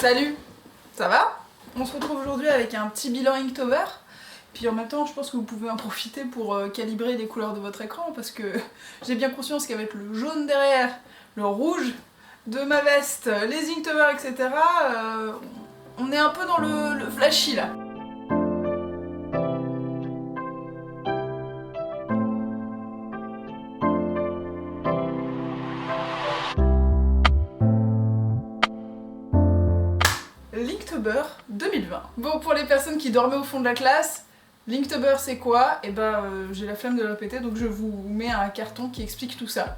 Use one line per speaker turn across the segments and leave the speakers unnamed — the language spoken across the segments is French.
Salut, ça va? On se retrouve aujourd'hui avec un petit bilan Inktober. Puis en même temps, je pense que vous pouvez en profiter pour calibrer les couleurs de votre écran parce que j'ai bien conscience qu'avec le jaune derrière, le rouge de ma veste, les Inktober, etc., on est un peu dans le flashy là. Linktober 2020. Bon, pour les personnes qui dormaient au fond de la classe, Linktober c'est quoi? Et j'ai la flemme de le répéter, donc je vous mets un carton qui explique tout ça.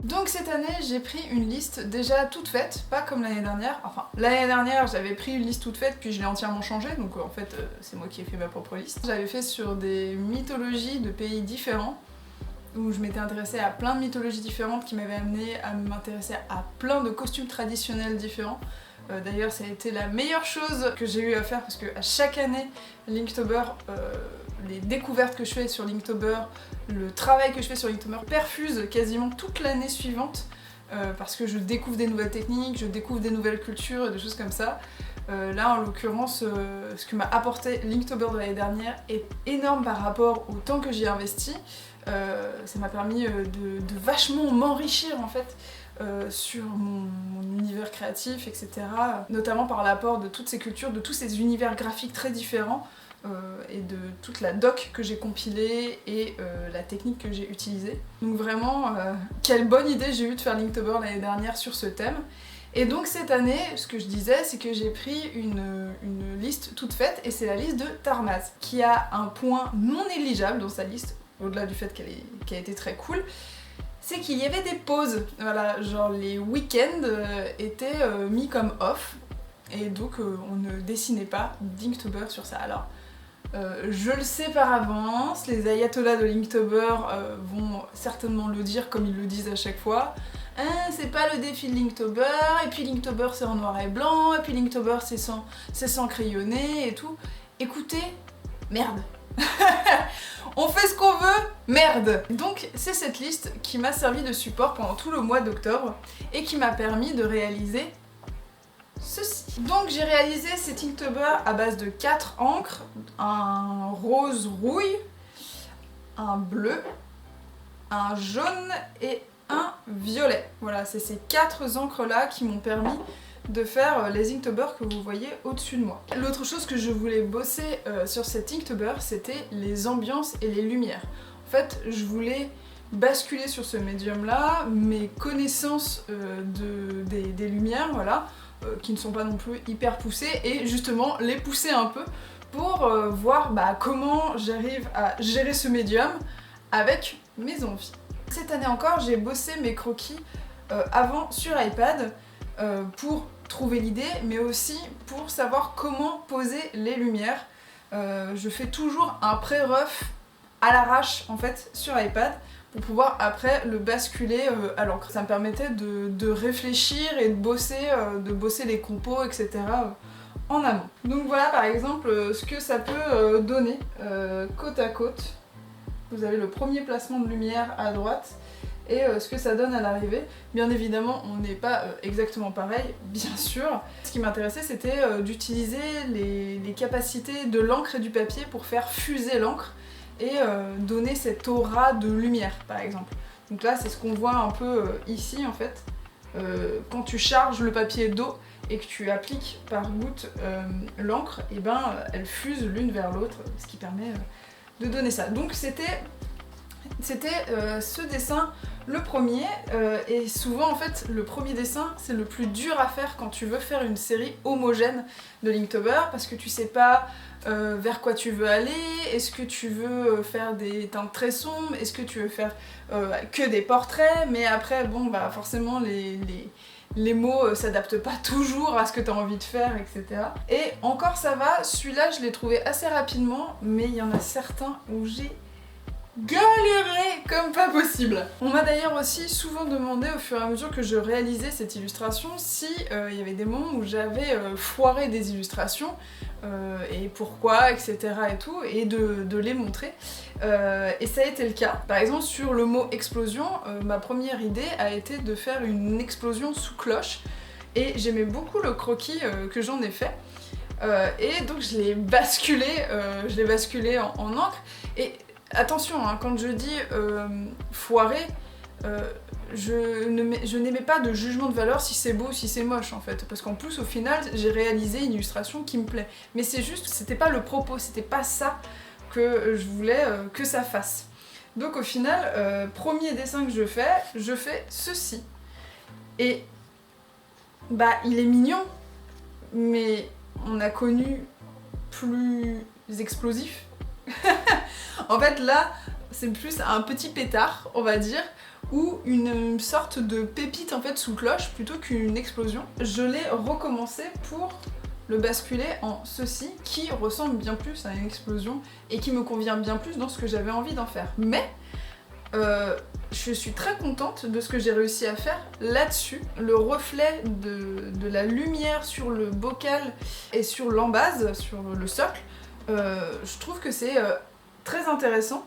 Donc cette année, j'ai pris une liste déjà toute faite, pas comme l'année dernière. Enfin, l'année dernière, j'avais pris une liste toute faite, puis je l'ai entièrement changée, donc en fait, c'est moi qui ai fait ma propre liste. J'avais fait sur des mythologies de pays différents, où je m'étais intéressée à plein de mythologies différentes qui m'avaient amené à m'intéresser à plein de costumes traditionnels différents. D'ailleurs, ça a été la meilleure chose que j'ai eu à faire parce que à chaque année, Linktober, les découvertes que je fais sur Linktober, le travail que je fais sur Linktober perfuse quasiment toute l'année suivante parce que je découvre des nouvelles techniques, je découvre des nouvelles cultures et des choses comme ça. Là, en l'occurrence, ce que m'a apporté Linktober de l'année dernière est énorme par rapport au temps que j'y ai investi. Ça m'a permis de vachement m'enrichir en fait sur mon univers créatif, etc. Notamment par l'apport de toutes ces cultures, de tous ces univers graphiques très différents et de toute la doc que j'ai compilée et la technique que j'ai utilisée. Donc vraiment, quelle bonne idée j'ai eu de faire Linktober l'année dernière sur ce thème. Et donc cette année, ce que je disais, c'est que j'ai pris une liste toute faite et c'est la liste de Tarmaz, qui a un point non négligeable dans sa liste, au-delà du fait qu'elle a été très cool, c'est qu'il y avait des pauses. Voilà, genre les week-ends étaient mis comme off, et donc on ne dessinait pas d'Inktober sur ça. Alors, je le sais par avance, les ayatollahs de Linktober vont certainement le dire comme ils le disent à chaque fois. Hein, c'est pas le défi de Linktober, et puis Linktober c'est en noir et blanc, et puis Linktober c'est sans crayonner et tout. Écoutez, merde. On fait ce qu'on veut, merde. Donc c'est cette liste qui m'a servi de support pendant tout le mois d'octobre et qui m'a permis de réaliser ceci. Donc j'ai réalisé cet Inktober à base de 4 encres, un rose rouille, un bleu, un jaune et un violet. Voilà, c'est ces 4 encres là qui m'ont permis de faire les Inktober que vous voyez au-dessus de moi. L'autre chose que je voulais bosser sur cet Inktober, c'était les ambiances et les lumières. En fait, je voulais basculer sur ce médium là, mes connaissances des lumières, voilà, qui ne sont pas non plus hyper poussées, et justement les pousser un peu pour voir comment j'arrive à gérer ce médium avec mes envies. Cette année encore, j'ai bossé mes croquis avant sur iPad pour trouver l'idée, mais aussi pour savoir comment poser les lumières. Je fais toujours un pré-rough à l'arrache en fait sur iPad pour pouvoir après le basculer à l'encre. Ça me permettait de réfléchir et de bosser les compos, etc. En amont. Donc voilà par exemple ce que ça peut donner côte à côte. Vous avez le premier placement de lumière à droite et ce que ça donne à l'arrivée. Bien évidemment, on n'est pas exactement pareil, bien sûr. Ce qui m'intéressait, c'était d'utiliser les capacités de l'encre et du papier pour faire fuser l'encre et donner cette aura de lumière, par exemple. Donc là, c'est ce qu'on voit un peu ici, en fait. Quand tu charges le papier d'eau et que tu appliques par goutte l'encre, et elle fuse l'une vers l'autre, ce qui permet de donner ça. Donc c'était ce dessin le premier, et souvent en fait le premier dessin c'est le plus dur à faire quand tu veux faire une série homogène de Linktober parce que tu sais pas vers quoi tu veux aller, est-ce que tu veux faire des teintes très sombres, est-ce que tu veux faire que des portraits, mais après bon forcément les mots s'adaptent pas toujours à ce que tu as envie de faire, etc. Et encore ça va, celui-là je l'ai trouvé assez rapidement, mais il y en a certains où j'ai galéré comme pas possible. On m'a d'ailleurs aussi souvent demandé au fur et à mesure que je réalisais cette illustration si il y avait des moments où j'avais foiré des illustrations et pourquoi, etc. et tout, et de les montrer. Et ça a été le cas. Par exemple, sur le mot explosion, ma première idée a été de faire une explosion sous cloche, et j'aimais beaucoup le croquis que j'en ai fait. Et donc je l'ai basculé, en encre. Et attention, hein, quand je dis foiré, je n'émets pas de jugement de valeur si c'est beau ou si c'est moche en fait, parce qu'en plus au final j'ai réalisé une illustration qui me plaît. Mais c'est juste, c'était pas le propos, c'était pas ça que je voulais que ça fasse. Donc au final, premier dessin que je fais ceci. Et bah il est mignon, mais on a connu plus explosif. En fait là, c'est plus un petit pétard, on va dire, ou une sorte de pépite en fait sous cloche plutôt qu'une explosion. Je l'ai recommencé pour le basculer en ceci, qui ressemble bien plus à une explosion et qui me convient bien plus dans ce que j'avais envie d'en faire. Mais je suis très contente de ce que j'ai réussi à faire là-dessus. Le reflet de la lumière sur le bocal et sur l'embase, sur le socle, je trouve que c'est très intéressant.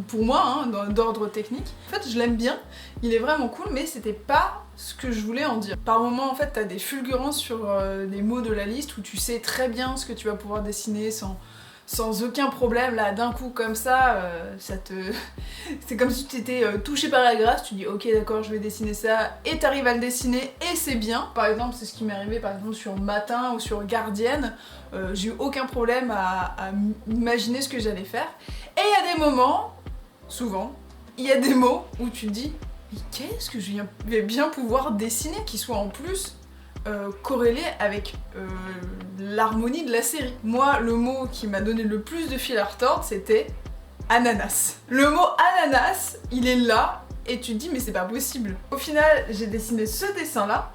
Pour moi, hein, d'ordre technique. En fait, je l'aime bien, il est vraiment cool, mais c'était pas ce que je voulais en dire. Par moments, en fait, t'as des fulgurances sur des mots de la liste où tu sais très bien ce que tu vas pouvoir dessiner sans aucun problème. Là, d'un coup, comme ça, c'est comme si tu étais touché par la grâce, tu dis ok, d'accord, je vais dessiner ça, et t'arrives à le dessiner, et c'est bien. Par exemple, c'est ce qui m'est arrivé par exemple sur Matin ou sur Gardienne. J'ai eu aucun problème à imaginer ce que j'allais faire. Et il y a des moments, souvent, il y a des mots où tu te dis mais qu'est-ce que je vais bien pouvoir dessiner qui soit en plus corrélé avec l'harmonie de la série. Moi, le mot qui m'a donné le plus de fil à retordre, c'était ananas. Le mot ananas, il est là, et tu te dis mais c'est pas possible. Au final, j'ai dessiné ce dessin-là,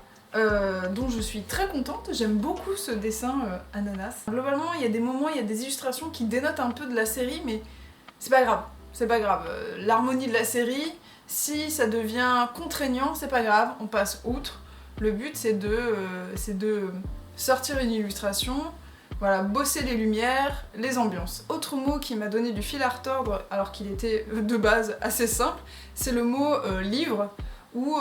dont je suis très contente. J'aime beaucoup ce dessin ananas. Globalement, il y a des moments, il y a des illustrations qui dénotent un peu de la série, mais c'est pas grave. C'est pas grave. L'harmonie de la série, si ça devient contraignant, c'est pas grave, on passe outre. Le but c'est de sortir une illustration, voilà, bosser les lumières, les ambiances. Autre mot qui m'a donné du fil à retordre, alors qu'il était de base assez simple, c'est le mot livre, où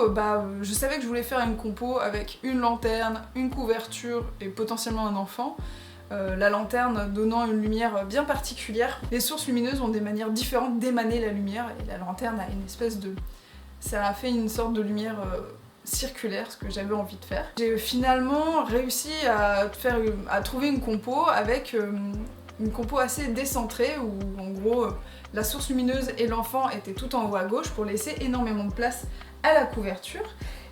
je savais que je voulais faire une compo avec une lanterne, une couverture et potentiellement un enfant. La lanterne donnant une lumière bien particulière. Les sources lumineuses ont des manières différentes d'émaner la lumière, et la lanterne a une espèce de... ça a fait une sorte de lumière circulaire, ce que j'avais envie de faire. J'ai finalement réussi à trouver une compo avec une compo assez décentrée, où en gros la source lumineuse et l'enfant étaient tout en haut à gauche pour laisser énormément de place à la couverture.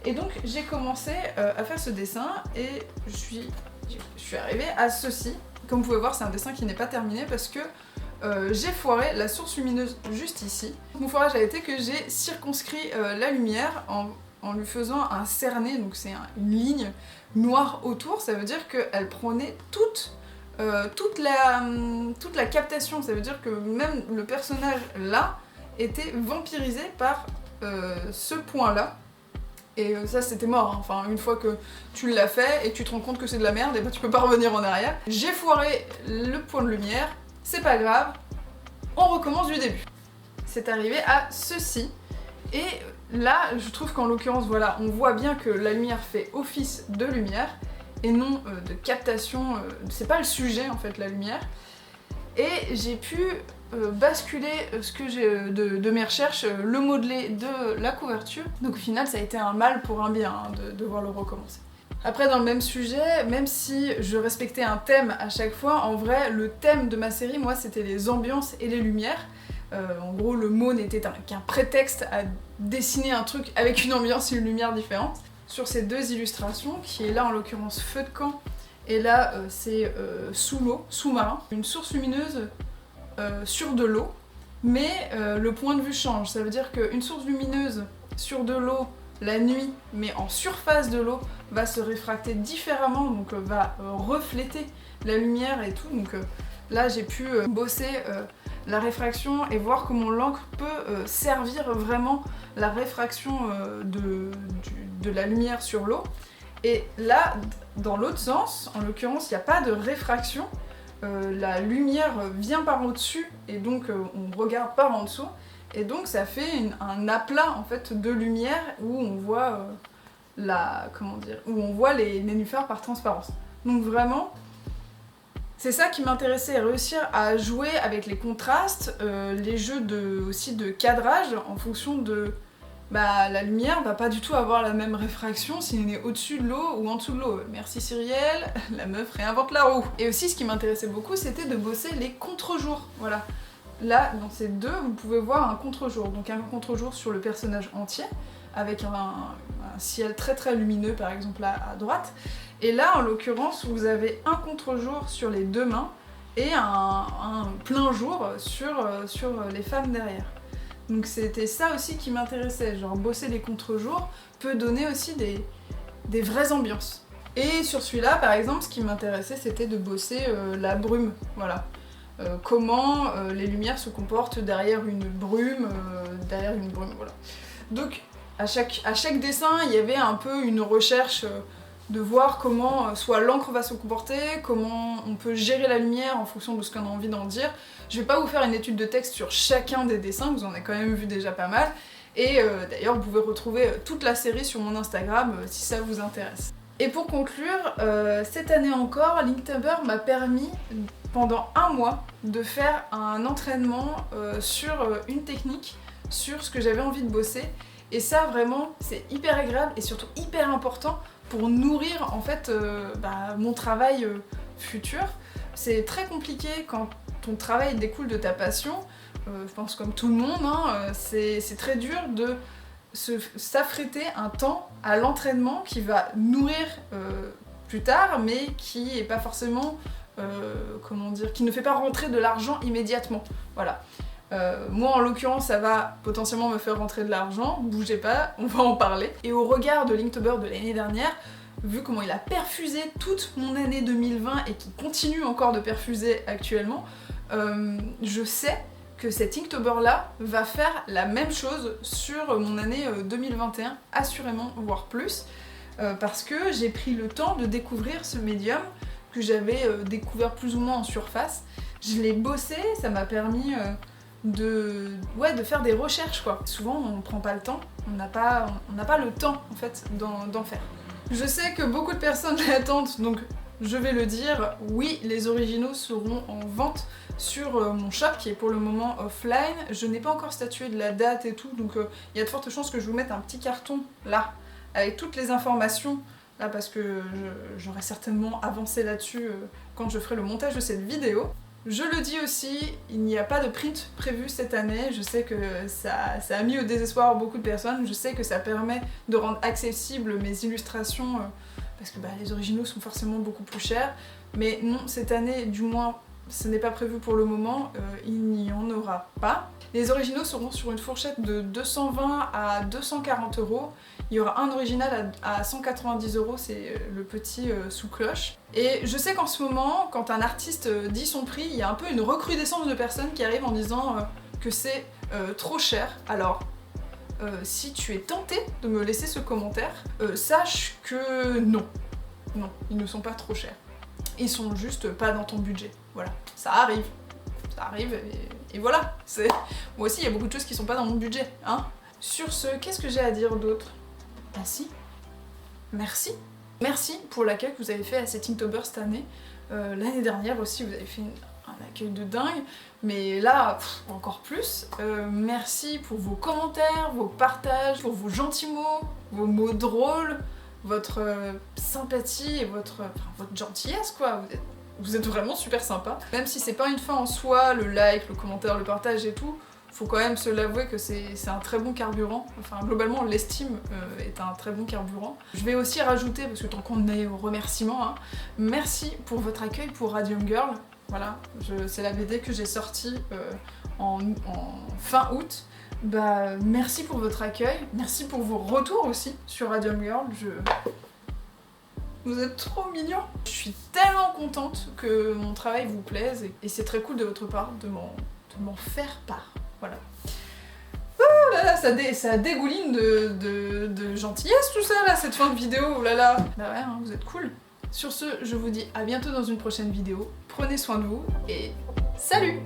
Et donc j'ai commencé à faire ce dessin, et je suis arrivée à ceci. Comme vous pouvez voir, c'est un dessin qui n'est pas terminé parce que j'ai foiré la source lumineuse juste ici. Mon foirage a été que j'ai circonscrit la lumière en lui faisant un cerné, donc c'est une ligne noire autour. Ça veut dire qu'elle prenait toute la captation. Ça veut dire que même le personnage là était vampirisé par ce point là. Et ça c'était mort, hein. Enfin une fois que tu l'as fait et que tu te rends compte que c'est de la merde, et tu peux pas revenir en arrière. J'ai foiré le point de lumière, c'est pas grave, on recommence du début. C'est arrivé à ceci, et là je trouve qu'en l'occurrence voilà, on voit bien que la lumière fait office de lumière et non de captation, c'est pas le sujet en fait la lumière. Et j'ai pu basculer ce que j'ai de mes recherches, le modeler de la couverture. Donc au final ça a été un mal pour un bien, hein, de devoir le recommencer. Après dans le même sujet, même si je respectais un thème à chaque fois, en vrai le thème de ma série, moi c'était les ambiances et les lumières. En gros le mot n'était qu'un prétexte à dessiner un truc avec une ambiance et une lumière différente. Sur ces deux illustrations, qui est là en l'occurrence feu de camp, et là c'est sous l'eau, sous-marin, une source lumineuse sur de l'eau, mais le point de vue change. Ça veut dire qu'une source lumineuse sur de l'eau la nuit, mais en surface de l'eau, va se réfracter différemment, donc va refléter la lumière et tout. Donc là j'ai pu bosser la réfraction et voir comment l'encre peut servir vraiment la réfraction de la lumière sur l'eau. Et là, dans l'autre sens, en l'occurrence, il n'y a pas de réfraction, la lumière vient par au-dessus et donc on regarde par en dessous, et donc ça fait un aplat en fait de lumière où on voit où on voit les nénuphars par transparence. Donc vraiment, c'est ça qui m'intéressait, réussir à jouer avec les contrastes, les jeux aussi de cadrage en fonction de... la lumière va pas du tout avoir la même réfraction si on est au-dessus de l'eau ou en dessous de l'eau. Merci Cyrielle, la meuf réinvente la roue. Et aussi ce qui m'intéressait beaucoup, c'était de bosser les contre-jours. Voilà. Là, dans ces deux, vous pouvez voir un contre-jour. Donc un contre-jour sur le personnage entier, avec un ciel très très lumineux par exemple à droite. Et là, en l'occurrence, vous avez un contre-jour sur les deux mains et un plein jour sur les femmes derrière. Donc c'était ça aussi qui m'intéressait, genre bosser les contre-jours peut donner aussi des vraies ambiances. Et sur celui-là, par exemple, ce qui m'intéressait, c'était de bosser la brume, voilà. Comment les lumières se comportent derrière une brume, voilà. Donc à chaque dessin, il y avait un peu une recherche de voir comment soit l'encre va se comporter, comment on peut gérer la lumière en fonction de ce qu'on a envie d'en dire. Je vais pas vous faire une étude de texte sur chacun des dessins, vous en avez quand même vu déjà pas mal. Et d'ailleurs, vous pouvez retrouver toute la série sur mon Instagram si ça vous intéresse. Et pour conclure, cette année encore, Linktober m'a permis pendant un mois de faire un entraînement sur une technique, sur ce que j'avais envie de bosser. Et ça vraiment, c'est hyper agréable et surtout hyper important pour nourrir en fait mon travail futur. C'est très compliqué quand ton travail découle de ta passion, je pense comme tout le monde, hein, c'est très dur de s'affréter un temps à l'entraînement qui va nourrir plus tard, mais qui est pas forcément, qui ne fait pas rentrer de l'argent immédiatement. Voilà. Moi en l'occurrence ça va potentiellement me faire rentrer de l'argent, bougez pas, on va en parler. Et au regard de Linktober de l'année dernière, vu comment il a perfusé toute mon année 2020 et qui continue encore de perfuser actuellement, je sais que cet Inktober là va faire la même chose sur mon année 2021, assurément, voire plus, parce que j'ai pris le temps de découvrir ce médium que j'avais découvert plus ou moins en surface. Je l'ai bossé, ça m'a permis de faire des recherches quoi. Souvent on prend pas le temps, on n'a pas le temps en fait d'en faire. Je sais que beaucoup de personnes l'attendent, donc je vais le dire, oui, les originaux seront en vente sur mon shop qui est pour le moment offline. Je n'ai pas encore statué de la date et tout, donc il y a de fortes chances que je vous mette un petit carton là, avec toutes les informations, là parce que j'aurai certainement avancé là-dessus quand je ferai le montage de cette vidéo. Je le dis aussi, il n'y a pas de print prévu cette année, je sais que ça a mis au désespoir beaucoup de personnes, je sais que ça permet de rendre accessibles mes illustrations, parce que les originaux sont forcément beaucoup plus chers, mais non, cette année, du moins, ce n'est pas prévu pour le moment, il n'y en aura pas. Les originaux seront sur une fourchette de 220 à 240 €. Il y aura un original à 190 €, c'est le petit sous cloche. Et je sais qu'en ce moment, quand un artiste dit son prix, il y a un peu une recrudescence de personnes qui arrivent en disant que c'est trop cher. Alors, si tu es tenté de me laisser ce commentaire, sache que non. Non, ils ne sont pas trop chers. Ils sont juste pas dans ton budget. Voilà, ça arrive. Ça arrive et voilà. Moi aussi, il y a beaucoup de choses qui sont pas dans mon budget, hein. Sur ce, qu'est-ce que j'ai à dire d'autre? Ah si, merci. Merci pour l'accueil que vous avez fait à cet Inktober cette année. L'année dernière aussi, vous avez fait un accueil de dingue, mais là, encore plus. Merci pour vos commentaires, vos partages, pour vos gentils mots, vos mots drôles, votre sympathie et votre gentillesse, quoi. Vous êtes vraiment super sympa. Même si c'est pas une fin en soi, le like, le commentaire, le partage et tout, faut quand même se l'avouer que c'est un très bon carburant. Enfin, globalement, l'estime est un très bon carburant. Je vais aussi rajouter, parce que tant qu'on est au remerciement, hein, merci pour votre accueil pour Radium Girl. Voilà, c'est la BD que j'ai sortie en fin août. Merci pour votre accueil, merci pour vos retours aussi sur Radium Girl. Vous êtes trop mignons. Je suis tellement contente que mon travail vous plaise et c'est très cool de votre part de m'en m'en faire part. Voilà. Oh là là, ça dégouline de gentillesse tout ça là, cette fin de vidéo, oh là là. Bah ouais, hein, vous êtes cool. Sur ce, je vous dis à bientôt dans une prochaine vidéo. Prenez soin de vous et salut!